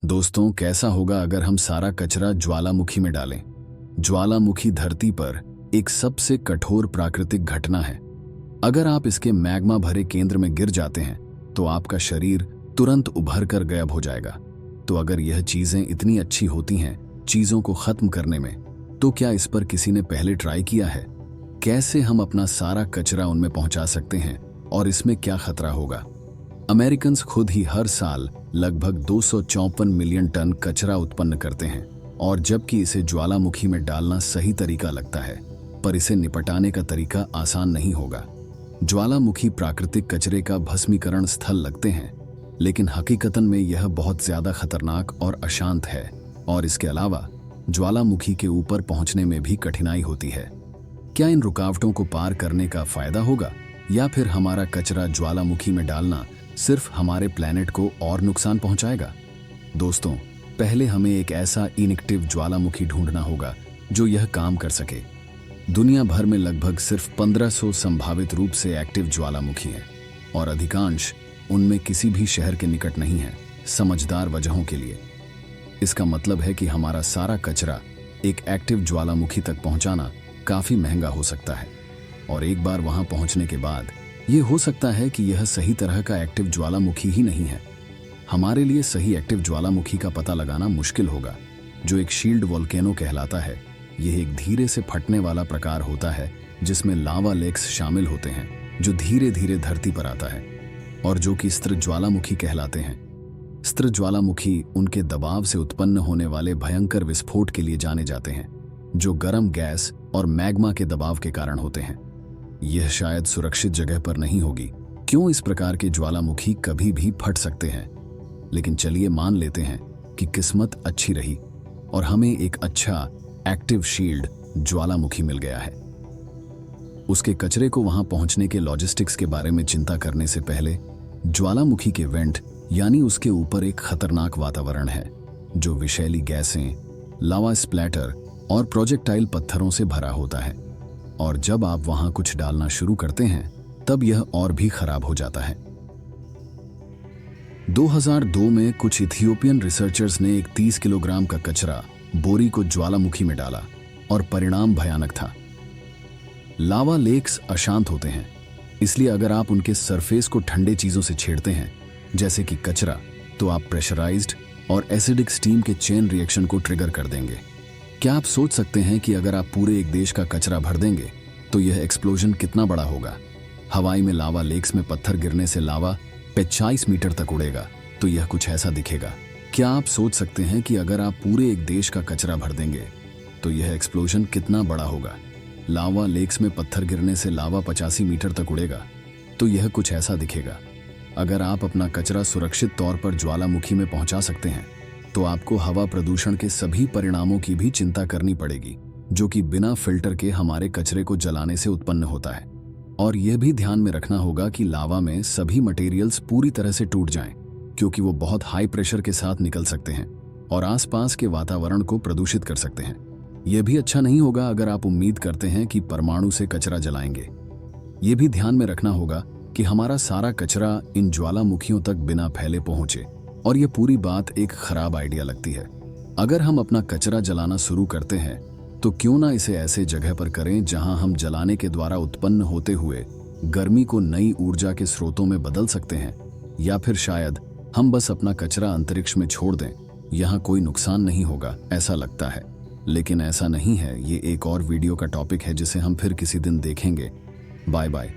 दोस्तों, कैसा होगा अगर हम सारा कचरा ज्वालामुखी में डालें? ज्वालामुखी धरती पर एक सबसे कठोर प्राकृतिक घटना है। अगर आप इसके मैग्मा भरे केंद्र में गिर जाते हैं तो आपका शरीर तुरंत उभर कर गायब हो जाएगा। तो अगर यह चीजें इतनी अच्छी होती हैं चीजों को खत्म करने में, तो क्या इस पर किसी ने पहले ट्राई किया है? कैसे हम अपना सारा कचरा उनमें पहुंचा सकते हैं और इसमें क्या खतरा होगा? अमेरिकन्स खुद ही हर साल लगभग 254 मिलियन टन कचरा उत्पन्न करते हैं, और जबकि इसे ज्वालामुखी में डालना सही तरीका लगता है, पर इसे निपटाने का तरीका आसान नहीं होगा। ज्वालामुखी प्राकृतिक कचरे का भस्मीकरण स्थल लगते हैं, लेकिन हकीकतन में यह बहुत ज्यादा खतरनाक और अशांत है, और इसके अलावा ज्वालामुखी के ऊपर पहुंचने में भी कठिनाई होती है। क्या इन रुकावटों को पार करने का फायदा होगा, या फिर हमारा कचरा ज्वालामुखी में डालना सिर्फ हमारे प्लेनेट को और नुकसान पहुंचाएगा? दोस्तों, पहले हमें एक ऐसा इनएक्टिव ज्वालामुखी ढूंढना होगा जो यह काम कर सके। दुनिया भर में लगभग सिर्फ 1500 संभावित रूप से एक्टिव ज्वालामुखी हैं, और अधिकांश उनमें किसी भी शहर के निकट नहीं है, समझदार वजहों के लिए। इसका मतलब है कि हमारा सारा कचरा एक एक्टिव ज्वालामुखी तक पहुंचाना काफी महंगा हो सकता है, और एक बार वहां पहुंचने के बाद ये हो सकता है कि यह सही तरह का एक्टिव ज्वालामुखी ही नहीं है। हमारे लिए सही एक्टिव ज्वालामुखी का पता लगाना मुश्किल होगा, जो एक शील्ड वोल्केनो कहलाता है। यह एक धीरे से फटने वाला प्रकार होता है जिसमें लावा लेक्स शामिल होते हैं, जो धीरे धीरे धरती पर आता है, और जो कि स्थिर ज्वालामुखी कहलाते हैं। स्थिर ज्वालामुखी उनके दबाव से उत्पन्न होने वाले भयंकर विस्फोट के लिए जाने जाते हैं, जो गर्म गैस और मैग्मा के दबाव के कारण होते हैं। यह शायद सुरक्षित जगह पर नहीं होगी, क्यों इस प्रकार के ज्वालामुखी कभी भी फट सकते हैं। लेकिन चलिए मान लेते हैं कि किस्मत अच्छी रही और हमें एक अच्छा एक्टिव शील्ड ज्वालामुखी मिल गया है। उसके कचरे को वहां पहुंचने के लॉजिस्टिक्स के बारे में चिंता करने से पहले, ज्वालामुखी के वेंट यानी उसके ऊपर एक खतरनाक वातावरण है, जो विषैली गैसें, लावा स्प्लैटर और प्रोजेक्टाइल पत्थरों से भरा होता है। और जब आप वहां कुछ डालना शुरू करते हैं तब यह और भी खराब हो जाता है। 2002 में कुछ इथियोपियन रिसर्चर्स ने एक 30 किलोग्राम का कचरा बोरी को ज्वालामुखी में डाला, और परिणाम भयानक था। लावा लेक्स अशांत होते हैं, इसलिए अगर आप उनके सरफेस को ठंडे चीजों से छेड़ते हैं, जैसे कि कचरा, तो आप प्रेशराइज्ड और एसिडिक स्टीम के चेन रिएक्शन को ट्रिगर कर देंगे। क्या आप सोच सकते हैं कि अगर आप पूरे एक देश का कचरा भर देंगे तो यह एक्सप्लोजन कितना बड़ा होगा? हवाई में लावा लेक्स में पत्थर गिरने से लावा 45 मीटर तक उड़ेगा, तो यह कुछ ऐसा दिखेगा। क्या आप सोच सकते हैं कि अगर आप पूरे एक देश का कचरा भर देंगे तो यह एक्सप्लोजन कितना बड़ा होगा? लावा लेक्स में पत्थर गिरने से लावा 85 मीटर तक उड़ेगा, तो यह कुछ ऐसा दिखेगा। अगर आप अपना कचरा सुरक्षित तौर पर ज्वालामुखी में पहुंचा सकते हैं तो आपको हवा प्रदूषण के सभी परिणामों की भी चिंता करनी पड़ेगी, जो कि बिना फिल्टर के हमारे कचरे को जलाने से उत्पन्न होता है। और यह भी ध्यान में रखना होगा कि लावा में सभी मटेरियल्स पूरी तरह से टूट जाएं, क्योंकि वो बहुत हाई प्रेशर के साथ निकल सकते हैं और आसपास के वातावरण को प्रदूषित कर सकते हैं। यह भी अच्छा नहीं होगा अगर आप उम्मीद करते हैं कि परमाणु से कचरा जलाएंगे। यह भी ध्यान में रखना होगा कि हमारा सारा कचरा इन ज्वालामुखियों तक बिना फैले पहुंचे, और यह पूरी बात एक खराब आइडिया लगती है। अगर हम अपना कचरा जलाना शुरू करते हैं तो क्यों ना इसे ऐसे जगह पर करें जहां हम जलाने के द्वारा उत्पन्न होते हुए गर्मी को नई ऊर्जा के स्रोतों में बदल सकते हैं, या फिर शायद हम बस अपना कचरा अंतरिक्ष में छोड़ दें। यहां कोई नुकसान नहीं होगा ऐसा लगता है, लेकिन ऐसा नहीं है। ये एक और वीडियो का टॉपिक है जिसे हम फिर किसी दिन देखेंगे। Bye bye.